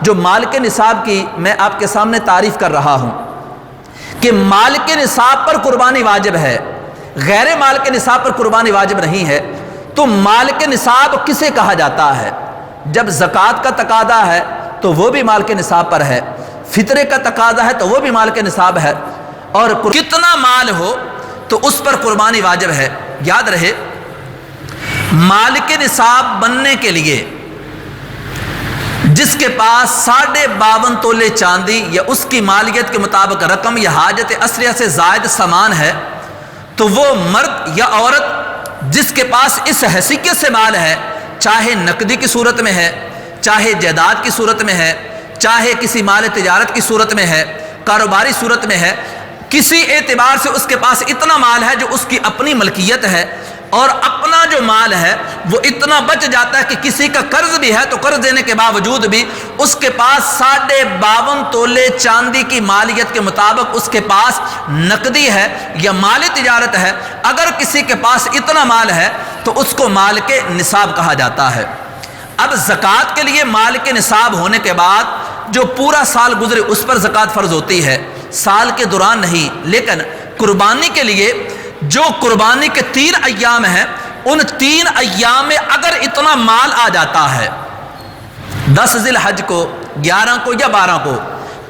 جو مال کے نصاب کی میں آپ کے سامنے تعریف کر رہا ہوں کہ مال کے نصاب پر قربانی واجب ہے، غیر مال کے نصاب پر قربانی واجب نہیں ہے، تو مال کے نصاب کسے کہا جاتا ہے؟ جب زکوٰۃ کا تقاضا ہے تو وہ بھی مال کے نصاب پر ہے، فطرے کا تقاضا ہے تو وہ بھی مال کے نصاب ہے، اور کتنا مال ہو تو اس پر قربانی واجب ہے۔ یاد رہے، مال کے نصاب بننے کے لیے جس کے پاس 52.5 تولے چاندی یا اس کی مالیت کے مطابق رقم یا حاجت اصلیہ سے زائد سامان ہے، تو وہ مرد یا عورت جس کے پاس اس حیثیت سے مال ہے، چاہے نقدی کی صورت میں ہے، چاہے جائیداد کی صورت میں ہے، چاہے کسی مال تجارت کی صورت میں ہے، کاروباری صورت میں ہے، کسی اعتبار سے اس کے پاس اتنا مال ہے جو اس کی اپنی ملکیت ہے، اور اپنا جو مال ہے وہ اتنا بچ جاتا ہے کہ کسی کا قرض بھی ہے تو قرض دینے کے باوجود بھی اس کے پاس 52.5 تولے چاندی کی مالیت کے مطابق اس کے پاس نقدی ہے یا مال تجارت ہے، اگر کسی کے پاس اتنا مال ہے تو اس کو مال کے نصاب کہا جاتا ہے۔ اب زکوٰۃ کے لیے مال کے نصاب ہونے کے بعد جو پورا سال گزرے اس پر زکوٰۃ فرض ہوتی ہے، سال کے دوران نہیں، لیکن قربانی کے لیے جو قربانی کے 3 ایام ہیں، ان 3 ایام میں اگر اتنا مال آ جاتا ہے، 10 ذی الحج کو، 11 کو یا 12 کو،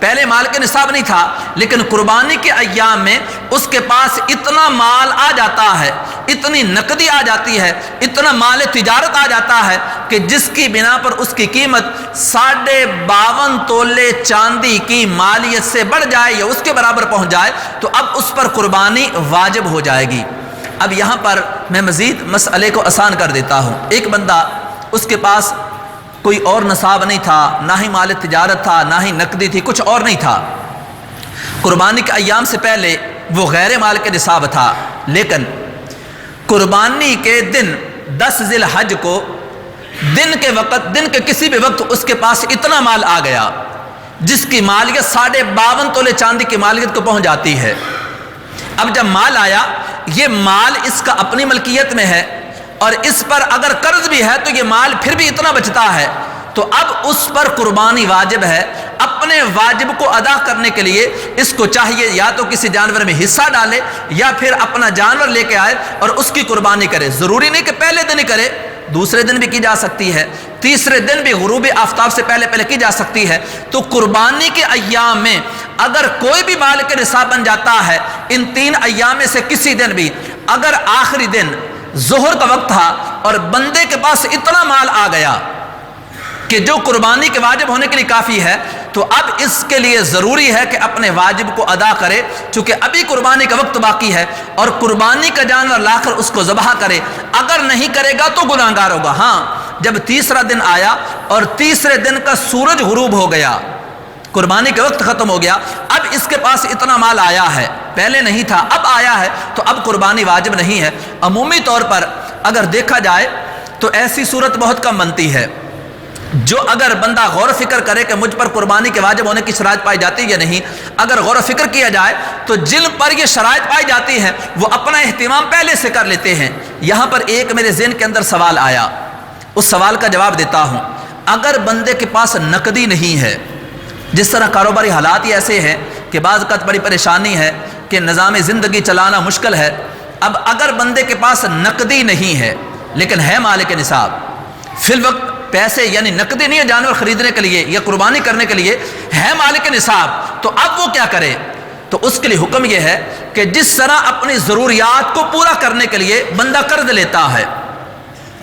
پہلے مال کے نصاب نہیں تھا لیکن قربانی کے ایام میں اس کے پاس اتنا مال آ جاتا ہے، اتنی نقدی آ جاتی ہے، اتنا مال تجارت آ جاتا ہے کہ جس کی بنا پر اس کی قیمت 52.5 تولے چاندی کی مالیت سے بڑھ جائے یا اس کے برابر پہنچ جائے تو اب اس پر قربانی واجب ہو جائے گی۔ اب یہاں پر میں مزید مسئلے کو آسان کر دیتا ہوں۔ ایک بندہ اس کے پاس کوئی اور نصاب نہیں تھا، نہ ہی مال تجارت تھا، نہ ہی نقدی تھی، کچھ اور نہیں تھا، قربانی کے ایام سے پہلے وہ غیر مال کے نصاب تھا، لیکن قربانی کے دن 10 ذی الحج کو دن کے کسی بھی وقت اس کے پاس اتنا مال آ گیا جس کی مالیت 52.5 تولے چاندی کی مالیت کو پہنچ جاتی ہے۔ اب جب مال آیا، یہ مال اس کا اپنی ملکیت میں ہے اور اس پر اگر قرض بھی ہے تو یہ مال پھر بھی اتنا بچتا ہے، تو اب اس پر قربانی واجب ہے۔ اپنے واجب کو ادا کرنے کے لیے اس کو چاہیے یا تو کسی جانور میں حصہ ڈالے یا پھر اپنا جانور لے کے آئے اور اس کی قربانی کرے۔ ضروری نہیں کہ پہلے دن ہی کرے، دوسرے دن بھی کی جا سکتی ہے، تیسرے دن بھی غروب آفتاب سے پہلے کی جا سکتی ہے۔ تو قربانی کے ایام میں اگر کوئی بھی مال کے نصاب بن جاتا ہے، ان 3 ایام میں سے کسی دن بھی، اگر آخری دن ظہر کا وقت تھا اور بندے کے پاس اتنا مال آ گیا کہ جو قربانی کے واجب ہونے کے لیے کافی ہے، تو اب اس کے لیے ضروری ہے کہ اپنے واجب کو ادا کرے، چونکہ ابھی قربانی کا وقت باقی ہے، اور قربانی کا جانور لا کر اس کو ذبح کرے۔ اگر نہیں کرے گا تو گناہگار ہوگا۔ ہاں، جب تیسرا دن آیا اور تیسرے دن کا سورج غروب ہو گیا، قربانی کا وقت ختم ہو گیا، اب اس کے پاس اتنا مال آیا ہے، پہلے نہیں تھا اب آیا ہے، تو اب قربانی واجب نہیں ہے۔ عمومی طور پر اگر دیکھا جائے تو ایسی صورت بہت کم بنتی ہے، جو اگر بندہ غور و فکر کرے کہ مجھ پر قربانی کے واجب ہونے کی شرائط پائی جاتی ہے یا نہیں، اگر غور و فکر کیا جائے تو جن پر یہ شرائط پائی جاتی ہیں وہ اپنا اہتمام پہلے سے کر لیتے ہیں۔ یہاں پر ایک میرے ذہن کے اندر سوال آیا، اس سوال کا جواب دیتا ہوں۔ اگر بندے کے پاس نقدی نہیں ہے، جس طرح کاروباری حالات ہی ایسے ہیں کہ بعض اوقات بڑی پریشانی ہے کہ نظام زندگی چلانا مشکل ہے، اب اگر بندے کے پاس نقدی نہیں ہے لیکن ہے مال کے نصاب، فی الوقت پیسے یعنی نقدی نہیں ہے جانور خریدنے کے لیے یا قربانی کرنے کے لیے، ہے مال کے نصاب، تو اب وہ کیا کرے؟ تو اس کے لیے حکم یہ ہے کہ جس طرح اپنی ضروریات کو پورا کرنے کے لیے بندہ قرض لیتا ہے،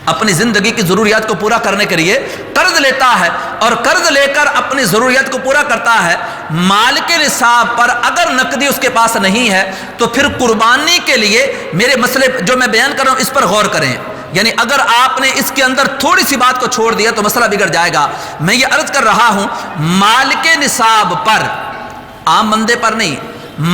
اپنی زندگی کی ضروریات کو پورا کرنے کے لیے قرض لیتا ہے اور قرض لے کر اپنی ضروریات کو پورا کرتا ہے، مال کے نصاب پر اگر نقدی اس کے پاس نہیں ہے تو پھر قربانی کے لیے میرے مسئلے جو میں بیان کر رہا ہوں اس پر غور کریں۔ یعنی اگر آپ نے اس کے اندر تھوڑی سی بات کو چھوڑ دیا تو مسئلہ بگڑ جائے گا۔ میں یہ عرض کر رہا ہوں، مال کے نصاب پر، عام بندے پر نہیں،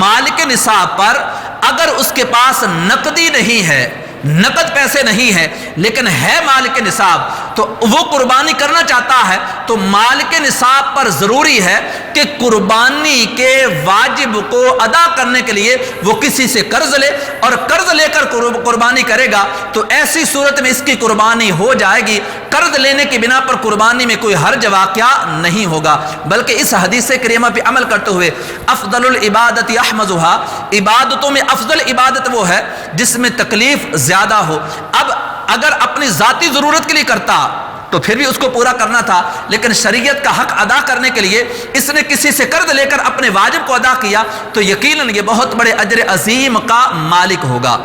مال کے نصاب پر اگر اس کے پاس نقدی نہیں ہے نقد پیسے نہیں ہیں لیکن ہے مال کے نصاب، تو وہ قربانی کرنا چاہتا ہے تو مال کے نصاب پر ضروری ہے کہ قربانی کے واجب کو ادا کرنے کے لیے وہ کسی سے قرض لے، اور قرض لے کر قربانی کرے گا تو ایسی صورت میں اس کی قربانی ہو جائے گی۔ قرض لینے کی بنا پر قربانی میں کوئی حرج واقعہ نہیں ہوگا، بلکہ اس حدیث کریمہ پہ عمل کرتے ہوئے افضل العبادت احمدها، عبادتوں میں افضل عبادت وہ ہے جس میں تکلیف زیادہ ہو۔ اب اگر اپنی ذاتی ضرورت کے لیے کرتا تو پھر بھی اس کو پورا کرنا تھا، لیکن شریعت کا حق ادا کرنے کے لیے اس نے کسی سے قرض لے کر اپنے واجب کو ادا کیا تو یقیناً یہ بہت بڑے اجر عظیم کا مالک ہوگا۔